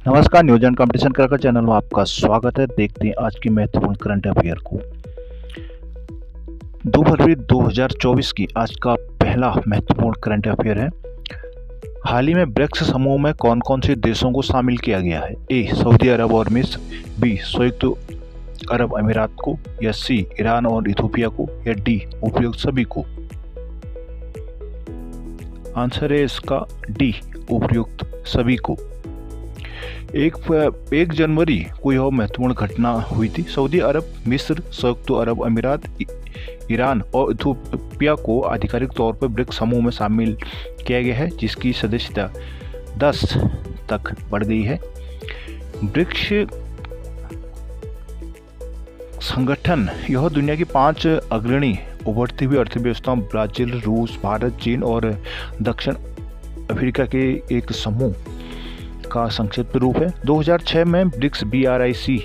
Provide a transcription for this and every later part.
नमस्कार, news and competition cracker channel में आपका स्वागत है। देखते हैं आज की महत्वपूर्ण करंट अफेयर को। 2 फरवरी 2024 की आज का पहला महत्वपूर्ण करंट अफेयर है। हाल ही में ब्रिक्स समूह में कौन कौन से देशों को शामिल किया गया है? ए सऊदी अरब और मिस्र, बी संयुक्त अरब अमीरात को, या सी ईरान और इथियोपिया को, या डी उपयुक्त सभी को। आंसर है इसका डी उपयुक्त सभी को। 1 जनवरी को यह महत्वपूर्ण घटना हुई थी। सऊदी अरब, मिस्र, संयुक्त अरब अमीरात, ईरान और इथियोपिया को आधिकारिक तौर पर ब्रिक्स समूह में शामिल किया गया है, जिसकी सदस्यता 10 तक बढ़ गई है। ब्रिक्स संगठन यह दुनिया की 5 अग्रणी उभरती हुई अर्थव्यवस्थाओं ब्राजील, रूस, भारत, चीन और दक्षिण अफ्रीका के एक समूह का संक्षिप्त रूप है। 2006 में BRICS BRIC,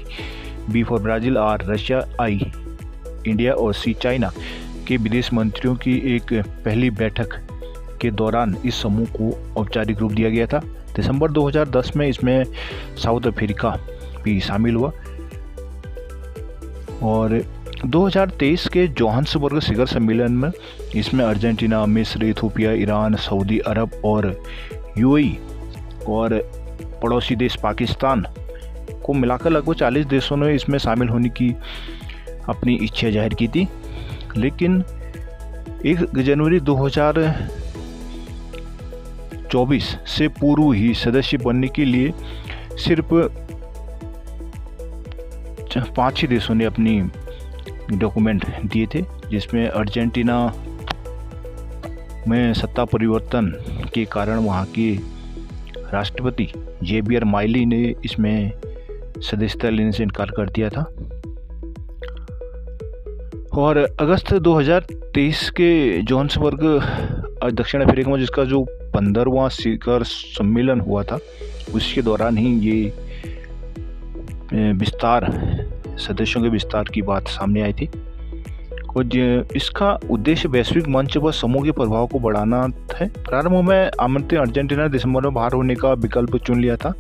B for Brazil, are Russia, I India और सी चाइना के विदेश मंत्रियों की एक पहली बैठक के दौरान इस समूह को औपचारिक रूप दिया गया था। दिसंबर 2010 में इसमें साउथ अफ्रीका भी शामिल हुआ और 2023 के जोहान्सबर्ग शिखर सम्मेलन में इसमें अर्जेंटीना, मिस्र, इथियोपिया, ईरान, सऊदी अरब और UAE और पड़ोसी देश पाकिस्तान को मिलाकर लगभग 40 देशों ने इसमें शामिल होने की अपनी इच्छा जाहिर की थी। लेकिन 1 जनवरी 2024 से पूर्व ही सदस्य बनने के लिए सिर्फ 5 ही देशों ने अपनी डॉक्यूमेंट दिए थे, जिसमें अर्जेंटीना में सत्ता परिवर्तन के कारण वहाँ के राष्ट्रपति जेवियर माइली ने इसमें सदस्यता लेने से इनकार कर दिया था। और अगस्त 2023 के जोहान्सबर्ग दक्षिण अफ्रीका में जिसका जो 15वां शिखर सम्मेलन हुआ था, उसके दौरान ही ये विस्तार, सदस्यों के विस्तार की बात सामने आई थी। और इसका उद्देश्य वैश्विक मंच पर समूह के प्रभाव को बढ़ाना है। प्रारंभ में आमंत्रित अर्जेंटीना ने दिसंबर में बाहर होने का विकल्प चुन लिया था।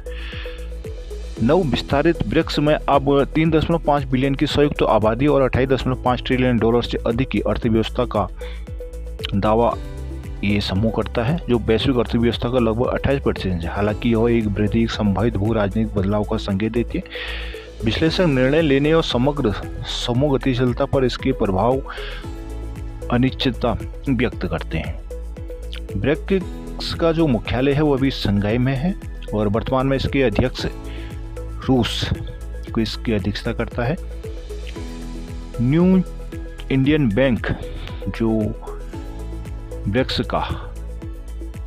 नव विस्तारित ब्रिक्स में अब 3.5 बिलियन की संयुक्त आबादी और 28.5 ट्रिलियन डॉलर से अधिक की अर्थव्यवस्था का दावा ये समूह करता है, जो वैश्विक अर्थव्यवस्था का लगभग 28% है। हालांकि यह एक वृद्धि संभावित भू राजनीतिक बदलाव का संकेत देती है। विश्लेषक निर्णय लेने और समग्र समूह गतिशीलता पर इसके प्रभाव अनिश्चितता व्यक्त करते हैं। ब्रिक्स का जो मुख्यालय है वो अभी शंघाई में है और वर्तमान में इसके अध्यक्ष रूस को इसकी अध्यक्षता करता है। न्यू इंडियन बैंक जो ब्रिक्स का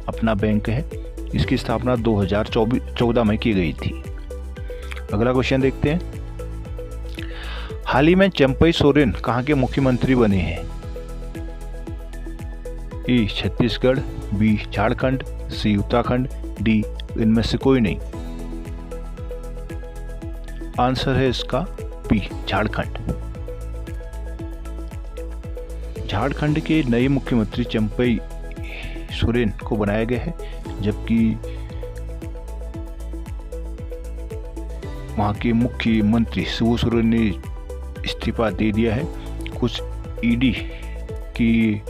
अपना बैंक है, इसकी स्थापना 2014 में की गई थी। अगला क्वेश्चन देखते हैं। हाल ही में चंपई सोरेन कहाँ के मुख्यमंत्री बने हैं? ए छत्तीसगढ़, बी झारखंड, सी उत्तराखंड, डी इनमें से कोई नहीं। आंसर है इसका बी झारखंड। झारखंड के नए मुख्यमंत्री चंपई सोरेन को बनाया गया है, जबकि वहाँ के मुख्यमंत्री शिबू सोरेन ने इस्तीफा दे दिया है। कुछ ईडी की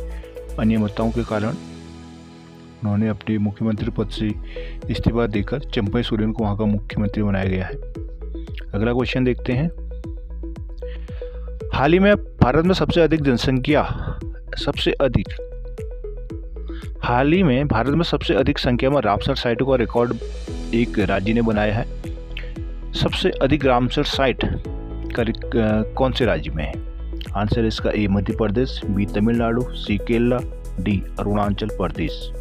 अनियमितताओं के कारण उन्होंने अपने मुख्यमंत्री पद से इस्तीफा देकर चंपई सोरेन को वहाँ का मुख्यमंत्री बनाया गया है। अगला क्वेश्चन देखते हैं। हाल ही में भारत में सबसे अधिक संख्या में रामसर साइटों का रिकॉर्ड एक राज्य ने बनाया है। सबसे अधिक रामसर साइट कौन से राज्य में है? आंसर इसका ए मध्य प्रदेश, बी तमिलनाडु, सी केरला, डी अरुणाचल प्रदेश।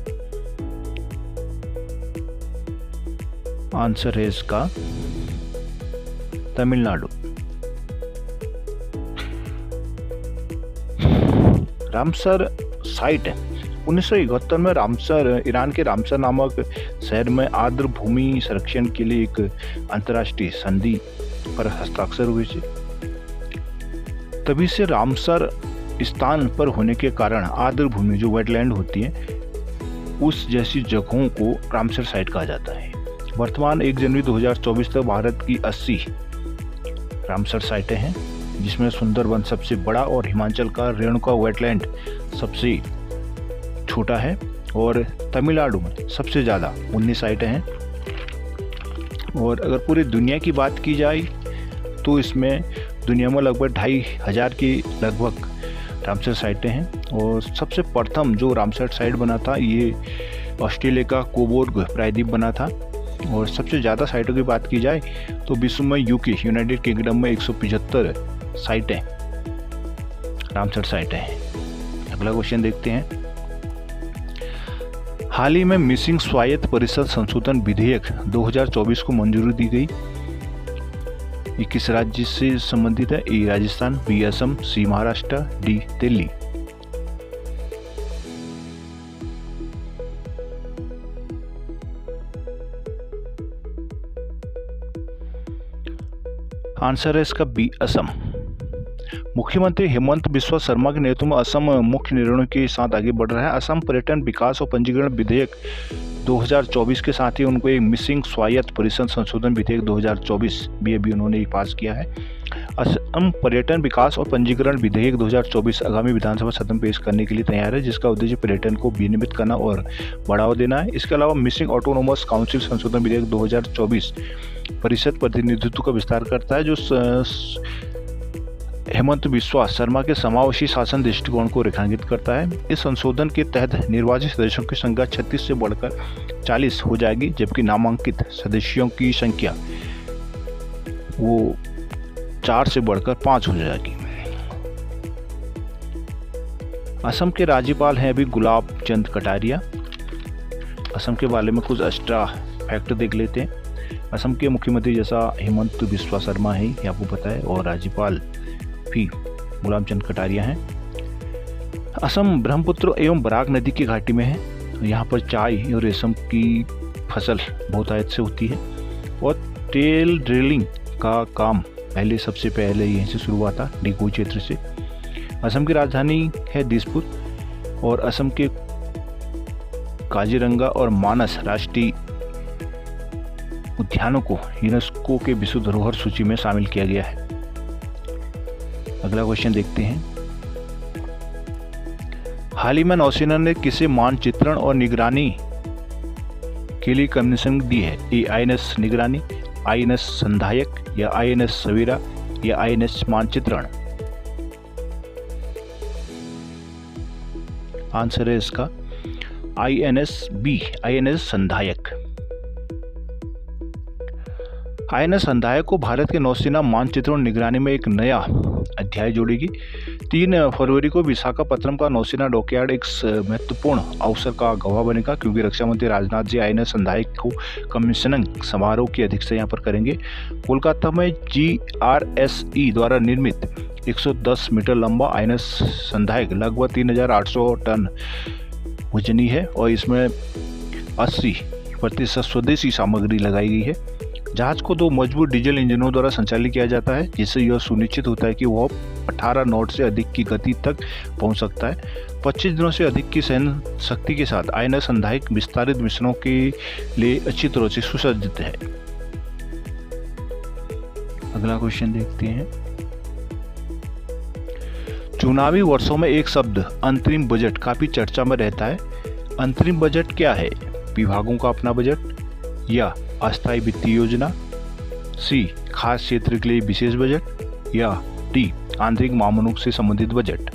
आंसर है इसका तमिलनाडु। रामसर साइट 1971 में रामसर, ईरान के रामसर नामक शहर में आर्द्र भूमि संरक्षण के लिए एक अंतर्राष्ट्रीय संधि पर हस्ताक्षर हुए थे। तभी से रामसर स्थान पर होने के कारण आर्द्र भूमि जो वेटलैंड होती है उस जैसी जगहों को रामसर साइट कहा जाता है। वर्तमान 1 जनवरी 2024 तक भारत की 80 रामसर साइटें हैं, जिसमें सुंदरबन सबसे बड़ा और हिमाचल का रेणुका वेटलैंड सबसे छोटा है, और तमिलनाडु में सबसे ज़्यादा 19 साइटें हैं। और अगर पूरी दुनिया की बात की जाए तो इसमें दुनिया में लगभग 2500 की लगभग रामसर साइटें हैं। और सबसे प्रथम जो रामसर साइट बना था ये ऑस्ट्रेलिया का कोबोर्ग प्रायद्वीप बना था। और सबसे ज़्यादा साइटों की बात की जाए तो विश्व में यूनाइटेड किंगडम में 175 साइटें रामसर साइटें हैं। अगला क्वेश्चन देखते हैं। हाल ही में मिसिंग स्वायत्त परिषद संशोधन विधेयक 2024 को मंजूरी दी गई। ये किस राज्य से संबंधित है? ए राजस्थान, बी असम, सी महाराष्ट्र, डी दिल्ली। आंसर है इसका बी असम। मुख्यमंत्री हेमंत बिस्वा शर्मा के नेतृत्व में असम मुख्य निर्णयों के साथ आगे बढ़ रहा है। असम पर्यटन विकास और पंजीकरण विधेयक 2024 के साथ ही उनको एक मिसिंग स्वायत्त परिषद संशोधन विधेयक 2024 भी अभी उन्होंने पास किया है। असम पर्यटन विकास और पंजीकरण विधेयक 2024 आगामी विधानसभा सदन पेश करने के लिए तैयार है, जिसका उद्देश्य पर्यटन को विनियमित करना और बढ़ावा देना है। इसके अलावा मिसिंग ऑटोनोमस काउंसिल संशोधन विधेयक 2024 परिषद प्रतिनिधित्व का विस्तार करता है, जो हेमंत बिस्वा शर्मा के समावेशी शासन दृष्टिकोण को रेखांकित करता है। इस संशोधन के तहत निर्वाचित सदस्यों की संख्या 36 से बढ़कर 40 हो जाएगी, जबकि नामांकित सदस्यों की संख्या वो 4 से बढ़कर 5 हो जाएगी। असम के राज्यपाल हैं अभी गुलाब चंद कटारिया। असम के बारे में कुछ एक्स्ट्रा फैक्ट देख लेते हैं। असम के मुख्यमंत्री जैसा हेमंत बिस्वा शर्मा है, ये आपको पता है, और राज्यपाल भी गुलाब चंद कटारिया हैं। असम ब्रह्मपुत्र एवं बराक नदी की घाटी में है। यहाँ पर चाय और रेशम की फसल बहुतायत से होती है, और तेल ड्रिलिंग का काम सबसे पहले यहीं से शुरू हुआ था, डिगोई क्षेत्र से। असम की राजधानी है दिसपुर, और असम के काजीरंगा और मानस राष्ट्रीय उद्यानों को यूनेस्को के विश्व धरोहर सूची में शामिल किया गया है। अगला क्वेश्चन देखते हैं। हाल ही में नौसेना ने किसे मानचित्रण और निगरानी के लिए कमीशन दी है? ए INS निगरानी, INS संधायक, या INS सवेरा, या INS मानचित्रण। आंसर है इसका INS संधायक। INS संधायक को भारत के नौसेना मानचित्रण निगरानी में एक नया अध्याय जोड़ेगी। 3 फरवरी को विशाखापत्तनम का नौसेना डॉकयार्ड एक महत्वपूर्ण अवसर का गवाह बनेगा, क्योंकि रक्षा मंत्री राजनाथ जी INS संधायक को कमीशनिंग समारोह की अध्यक्षता यहाँ पर करेंगे। कोलकाता में GRSE द्वारा निर्मित 110 मीटर लंबा INS संधायक लगभग 3800 टन वजनी है, और इसमें 80% स्वदेशी सामग्री लगाई गई है। जहाज को 2 मजबूत डीजल इंजनों द्वारा संचालित किया जाता है, जिससे यह सुनिश्चित होता है कि वह 18 नॉट से अधिक की गति तक पहुंच सकता है। 25 दिनों से अधिक की सहन शक्ति के साथ INS संधायक विस्तारित मिशनों के लिए अच्छी तरह से सुसज्जित है। अगला क्वेश्चन देखते हैं। चुनावी वर्षों में एक शब्द अंतरिम बजट काफी चर्चा में रहता है। अंतरिम बजट क्या है? विभागों का अपना बजट, या अस्थायी वित्तीय योजना, सी खास क्षेत्र के लिए विशेष बजट, या डी आंतरिक मामलों से संबंधित बजट।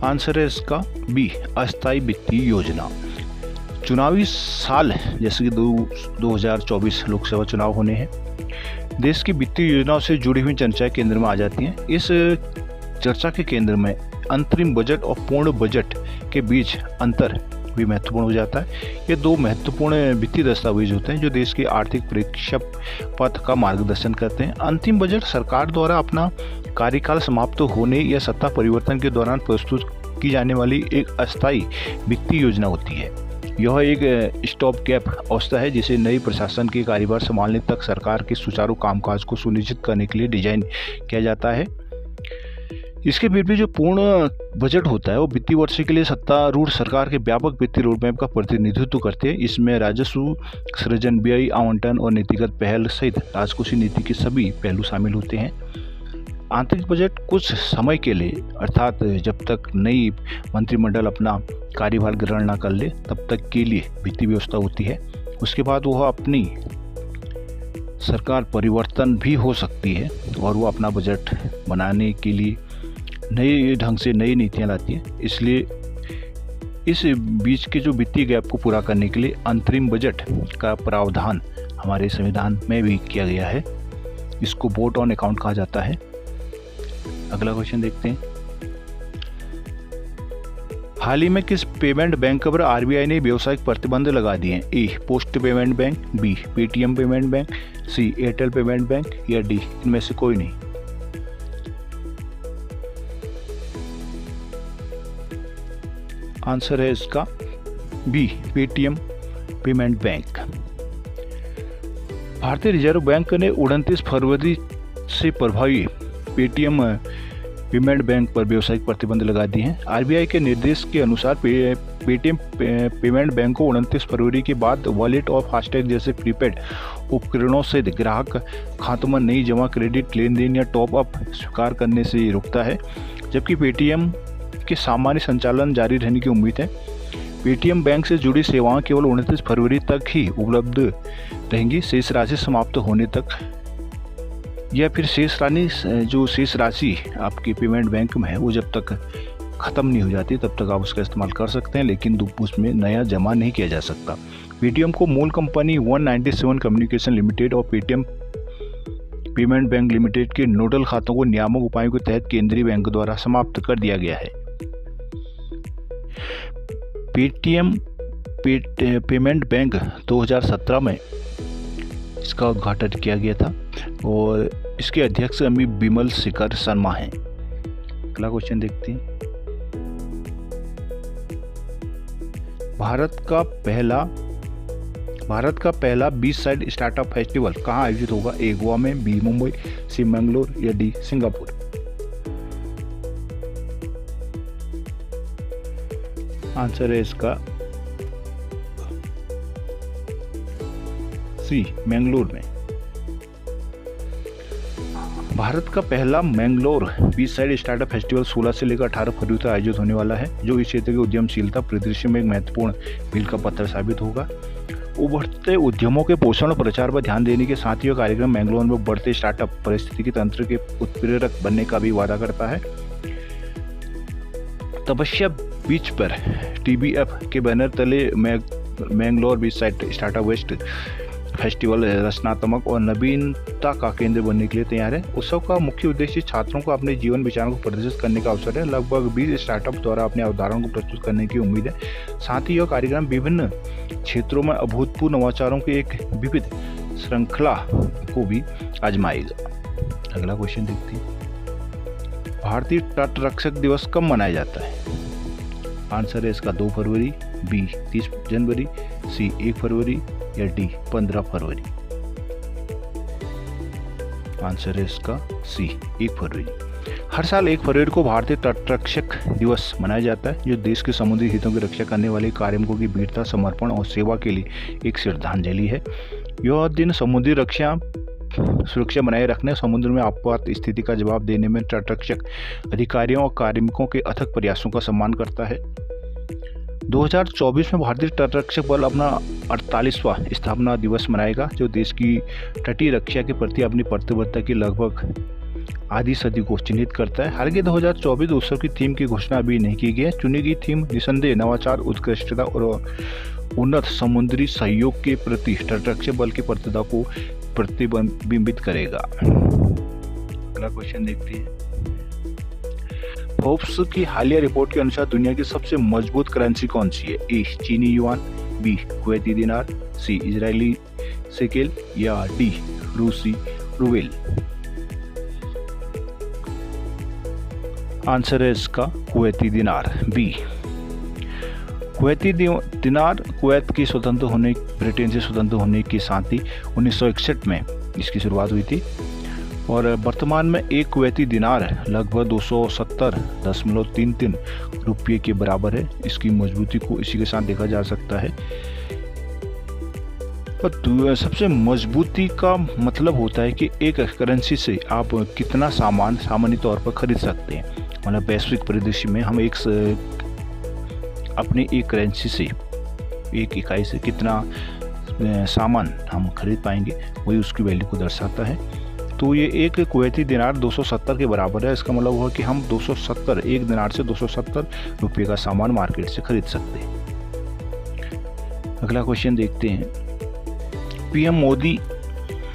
आंसर है इसका बी अस्थायी वित्तीय योजना। चुनावी साल जैसे कि 2024 लोकसभा चुनाव होने हैं, देश की वित्तीय योजनाओं से जुड़ी हुई चर्चाएं केंद्र में आ जाती हैं। इस चर्चा के केंद्र में अंतरिम बजट और पूर्ण बजट के बीच अंतर भी महत्वपूर्ण हो जाता है। ये 2 महत्वपूर्ण वित्तीय दस्तावेज होते हैं जो देश के आर्थिक प्रेक्षापथ का मार्गदर्शन करते हैं। अंतिम बजट सरकार द्वारा अपना कार्यकाल समाप्त होने या सत्ता परिवर्तन के दौरान प्रस्तुत की जाने वाली एक अस्थायी वित्तीय योजना होती है। यह एक स्टॉप गैप अवस्था है जिसे नई प्रशासन के कार्यभार संभालने तक सरकार के सुचारू कामकाज को सुनिश्चित करने के लिए डिजाइन किया जाता है। इसके फिर भी जो पूर्ण बजट होता है वो वित्तीय वर्ष के लिए सत्तारूढ़ सरकार के व्यापक वित्तीय रोडमैप का प्रतिनिधित्व करते हैं। इसमें राजस्व सृजन, व्यय आवंटन और नीतिगत पहल सहित राजकोषीय नीति के सभी पहलू शामिल होते हैं। आंतरिक बजट कुछ समय के लिए, अर्थात जब तक नई मंत्रिमंडल अपना कार्यभार ग्रहण न कर ले तब तक के लिए वित्तीय व्यवस्था होती है। उसके बाद वह अपनी सरकार परिवर्तन भी हो सकती है और वो अपना बजट बनाने के लिए नए ढंग से नई नीतियाँ लाती है। इसलिए इस बीच के जो वित्तीय गैप को पूरा करने के लिए अंतरिम बजट का प्रावधान हमारे संविधान में भी किया गया है। इसको वोट ऑन अकाउंट कहा जाता है। अगला क्वेश्चन देखते हैं। हाल ही में किस पेमेंट बैंक पर आरबीआई ने व्यावसायिक प्रतिबंध लगा दिए हैं? A post payment bank, B Paytm payment bank, C Airtel payment bank या डी इनमें से कोई नहीं। आंसर है इसका बी पेटीएम पेमेंट बैंक। भारतीय रिजर्व बैंक ने 29 फरवरी से प्रभावी पेटीएम पेमेंट बैंक पर व्यावसायिक प्रतिबंध लगा दिए हैं। आरबीआई के निर्देश के अनुसार पेटीएम पेमेंट बैंक को 29 फरवरी के बाद वॉलेट और फास्टैग जैसे प्रीपेड उपकरणों से ग्राहक खातों में नई जमा, क्रेडिट, लेन देन या टॉप अप स्वीकार करने से रोकता है, जबकि पेटीएम के सामान्य संचालन जारी रहने की उम्मीद है। पेटीएम बैंक से जुड़ी सेवाएं केवल 29 फरवरी तक ही उपलब्ध रहेंगी। शेष राशि समाप्त होने तक या फिर शेष राशि आपके पेमेंट बैंक में है वो जब तक ख़त्म नहीं हो जाती तब तक आप उसका इस्तेमाल कर सकते हैं, लेकिन उसमें नया जमा नहीं किया जा सकता। पेटीएम को मूल कंपनी 197 कम्युनिकेशन लिमिटेड और पेटीएम पेमेंट बैंक लिमिटेड के नोडल खातों को नियामक उपायों के तहत केंद्रीय बैंक द्वारा समाप्त कर दिया गया है। पेटीएम पेमेंट बैंक 2017 में इसका उद्घाटन किया गया था और इसके अध्यक्ष अमी बिमल शेखर शर्मा हैं। अगला क्वेश्चन देखते हैं। भारत का पहला बीच साइड स्टार्टअप फेस्टिवल कहाँ आयोजित होगा? ए गोवा में, बी मुंबई, सी मैंगलोर या डी सिंगापुर। आंसर है इसका सी मैंगलोर में। भारत का पहला Mangalore beach side startup festival 16 से लेकर 18 फरवरी तक आयोजित होने वाला है, जो इस क्षेत्र की उद्यमशीलता परिदृश्य में एक महत्वपूर्ण मील का पत्थर साबित होगा। उभरते उद्यमों के पोषण और प्रचार पर ध्यान देने के साथ ही यह कार्यक्रम मैंगलोर में बढ़ते स्टार्टअप पारिस्थितिकी तंत्र के उत्प्रेरक बनने का भी वादा करता है। तपस्या बीच पर TBF के बैनर तले Mangalore beach side startup waste festival रचनात्मक और नवीनता का केंद्र बनने के लिए तैयार है। उत्सव का मुख्य उद्देश्य छात्रों को अपने जीवन विचारों को प्रदर्शित करने का अवसर है। लगभग 20 स्टार्टअप द्वारा अपने अवधारणा को प्रस्तुत करने की उम्मीद है। साथ ही यह कार्यक्रम विभिन्न क्षेत्रों में अभूतपूर्व नवाचारों की एक विविध श्रृंखला को भी आजमाएगा। अगला क्वेश्चन देखते हैं। भारतीय तट रक्षक दिवस कब मनाया जाता है? आंसर है इसका 2 फरवरी, बी 30 जनवरी, सी 1 फरवरी या डी 15 फरवरी। आंसर है इसका सी 1 फरवरी। हर साल 1 फरवरी को भारतीय तटरक्षक दिवस मनाया जाता है, जो देश के समुद्री हितों की रक्षा करने वाले कार्मिकों की वीरता, समर्पण और सेवा के लिए एक श्रद्धांजलि है। यह दिन समुद्री सुरक्षा बनाए रखने, समुद्र में आपात स्थिति का जवाब देने में तटरक्षक अधिकारियों और कार्मिकों के अथक प्रयासों का सम्मान करता है। 2024 में भारतीय तटरक्षक बल अपना 48वां स्थापना दिवस मनाएगा, जो देश की तटीय रक्षा के प्रति अपनी प्रतिबद्धता की लगभग आधी सदी को चिन्हित करता है। हालांकि 2024 उत्सव की थीम की घोषणा अभी नहीं की गई है। चुनी गई थीम निसंदेह नवाचार, उत्कृष्टता और उन्नत समुद्री सहयोग के प्रति तटरक्षक बल की प्रतिबद्धता को प्रतिबिंबित करेगा। अगला क्वेश्चन देखते हैं। फोर्ब्स की हालिया रिपोर्ट के अनुसार दुनिया की सबसे मजबूत करेंसी कौन सी है? ए चीनी युआन, बी कुवैती दिनार, सी इजरायली शेकेल या डी रूसी रूबेल। आंसर है इसका कुवैती दिनार, बी। कुवैती दिनार कुवैत की स्वतंत्र होने, ब्रिटेन से स्वतंत्र होने के साथ ही 1961 में इसकी शुरुआत हुई थी। और वर्तमान में एक कुवैती दिनार लगभग 270.33 रुपये के बराबर है। इसकी मजबूती को इसी के साथ देखा जा सकता है। पर सबसे मजबूती का मतलब होता है कि एक करेंसी से आप कितना सामान सामान्य तौर पर खरीद सकते हैं। मतलब वैश्विक परिदृश्य में हम अपनी एक करेंसी से, एक इकाई से कितना सामान हम खरीद पाएंगे, वही उसकी वैल्यू को दर्शाता है। तो ये एक कुवैती दिनार 270 के बराबर है। इसका मतलब हुआ कि हम 270, एक दिनार से 270 रुपये का सामान मार्केट से खरीद सकते हैं। अगला क्वेश्चन देखते हैं। पीएम मोदी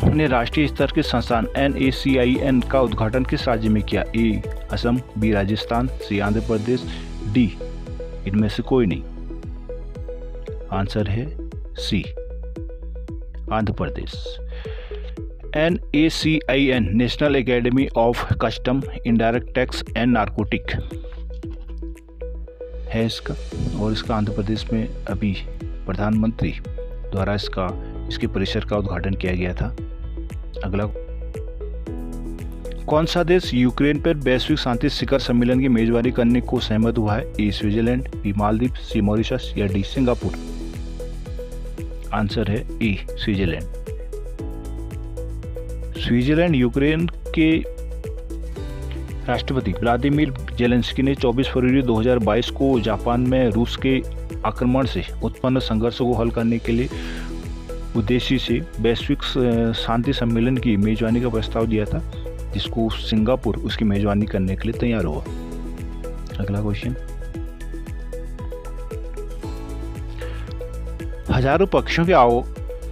ने राष्ट्रीय स्तर के संस्थान NACIN का उद्घाटन किस राज्य में किया? ए असम, बी राजस्थान, सी आंध्र प्रदेश, डी इनमें से कोई नहीं। आंसर है सी Andhra Pradesh. NACIN national academy of custom, indirect tax and narcotic है इसका, और इसका आंध्र प्रदेश में अभी प्रधानमंत्री द्वारा इसके परिसर का उद्घाटन किया गया था। अगला, कौन सा देश यूक्रेन पर वैश्विक शांति शिखर सम्मेलन की मेजबानी करने को सहमत हुआ है? ए स्विट्जरलैंड, बी मालदीव, सी मॉरिशस या डी सिंगापुर। आंसर है ए स्विट्जरलैंड। स्विट्जरलैंड यूक्रेन के राष्ट्रपति व्लादिमीर जेलेंस्की ने 24 फरवरी 2022 को जापान में रूस के आक्रमण से उत्पन्न संघर्ष को हल करने के लिए उद्देश्य से वैश्विक शांति सम्मेलन की मेजबानी का प्रस्ताव दिया था, जिसको सिंगापुर उसकी मेजबानी करने के लिए तैयार हुआ। अगला क्वेश्चन, हजारों पक्षियों के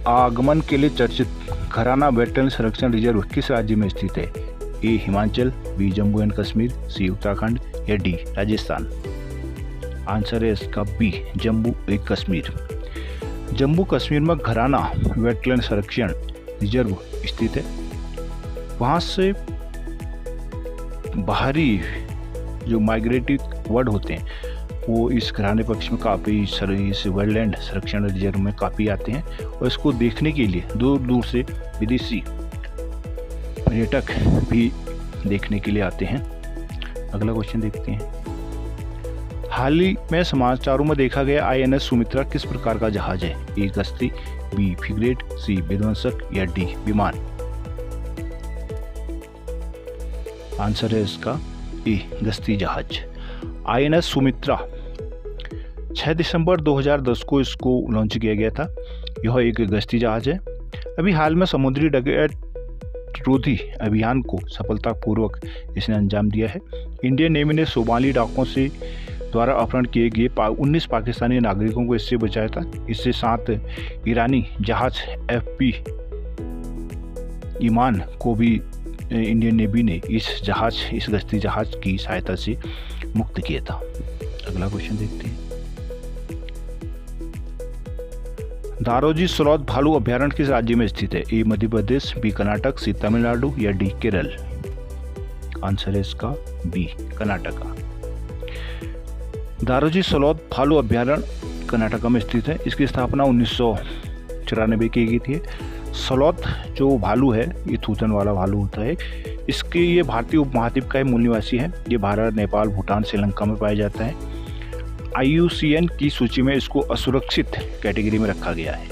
आगमन के लिए चर्चित घराना वेटरन संरक्षण रिजर्व किस राज्य में स्थित है? ए हिमाचल, बी जम्मू एंड कश्मीर, सी उत्तराखंड या डी राजस्थान। आंसर है इसका बी जम्मू एंड कश्मीर। जम्मू कश्मीर में घराना वेटलैंड संरक्षण रिजर्व स्थित है। वहाँ से बाहरी जो माइग्रेटिव बर्ड होते हैं वो इस घराने पक्ष में काफ़ी इस वेटलैंड संरक्षण रिजर्व में काफ़ी आते हैं, और इसको देखने के लिए दूर दूर से विदेशी पर्यटक भी देखने के लिए आते हैं। अगला क्वेश्चन देखते हैं। हाल ही में समाचारों में देखा गया INS सुमित्रा किस प्रकार का जहाज है? ए गश्ती, बी फ्रिगेट, सी विध्वंसक या डी विमान। आंसर है इसका ए गश्ती जहाज। INS सुमित्रा 6 दिसंबर 2010 को इसको लॉन्च किया गया था। यह एक गश्ती जहाज है। अभी हाल में समुद्री डकैती अभियान को सफलतापूर्वक इसने अंजाम दिया है। इंडियन नेवी ने सोमाली डाकुओं से द्वारा अपहरण किए गए 19 पाकिस्तानी नागरिकों को इससे बचाया था। इससे 7 ईरानी जहाज FP ईमान को भी इंडियन नेवी ने इस गश्ती जहाज की सहायता से मुक्त किया था। अगला क्वेश्चन देखते हैं। दारोजी स्लॉथ भालू अभ्यारण्य किस राज्य में स्थित है? ए मध्य प्रदेश, बी कर्नाटक, सी तमिलनाडु या डी केरल। आंसर है इसका बी कर्नाटका। दारोजी स्लॉथ भालू अभ्यारण्य कर्नाटक में स्थित है। इसकी स्थापना 1994 की गई थी। स्लॉथ जो भालू है ये थूथन वाला भालू होता है। ये भारतीय उपमहाद्वीप का मूल निवासी है। ये भारत, नेपाल, भूटान, श्रीलंका में पाया जाता है। IUCN की सूची में इसको असुरक्षित कैटेगरी में रखा गया है।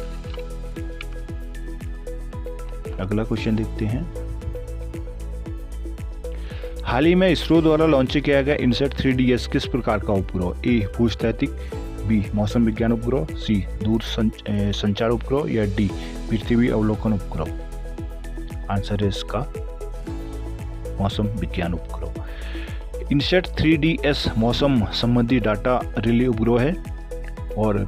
अगला क्वेश्चन देखते हैं। हाल ही में इसरो द्वारा लॉन्च किया गया इनसैट 3DS किस प्रकार का उपग्रह? ए भूस्थैतिक, बी मौसम विज्ञान उपग्रह, सी दूर संचार उपग्रह या डी पृथ्वी अवलोकन उपग्रह। आंसर है इसका मौसम विज्ञान उपग्रह। इनसैट 3DS मौसम संबंधी डाटा रिले उपग्रह है और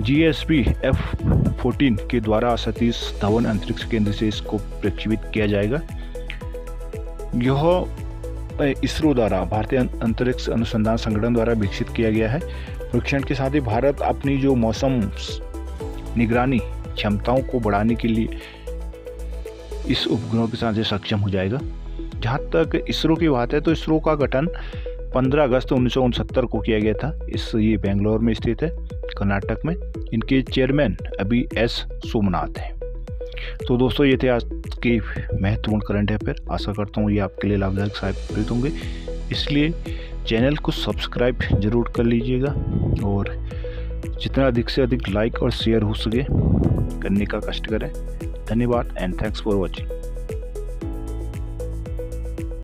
GSP F-14 के द्वारा सतीश धवन अंतरिक्ष केंद्र से इसको प्रक्षेपित किया जाएगा। यह इसरो द्वारा भारतीय अंतरिक्ष अनुसंधान संगठन द्वारा विकसित किया गया है। परीक्षण के साथ ही भारत अपनी जो मौसम निगरानी क्षमताओं को बढ़ाने के लिए इस उपग्रह के साथ सक्षम हो जाएगा। जहाँ तक इसरो की बात है तो इसरो का गठन 15 अगस्त 1969 को किया गया था। ये बेंगलोर में स्थित है, कर्नाटक में। इनके चेयरमैन अभी S सोमनाथ हैं। तो दोस्तों ये थे आज की महत्वपूर्ण करंट अफेयर। आशा करता हूँ ये आपके लिए लाभदायक साबित होंगे, इसलिए चैनल को सब्सक्राइब जरूर कर लीजिएगा और जितना अधिक से अधिक लाइक और शेयर हो सके करने का कष्ट करें। धन्यवाद एंड थैंक्स फॉर वॉचिंग।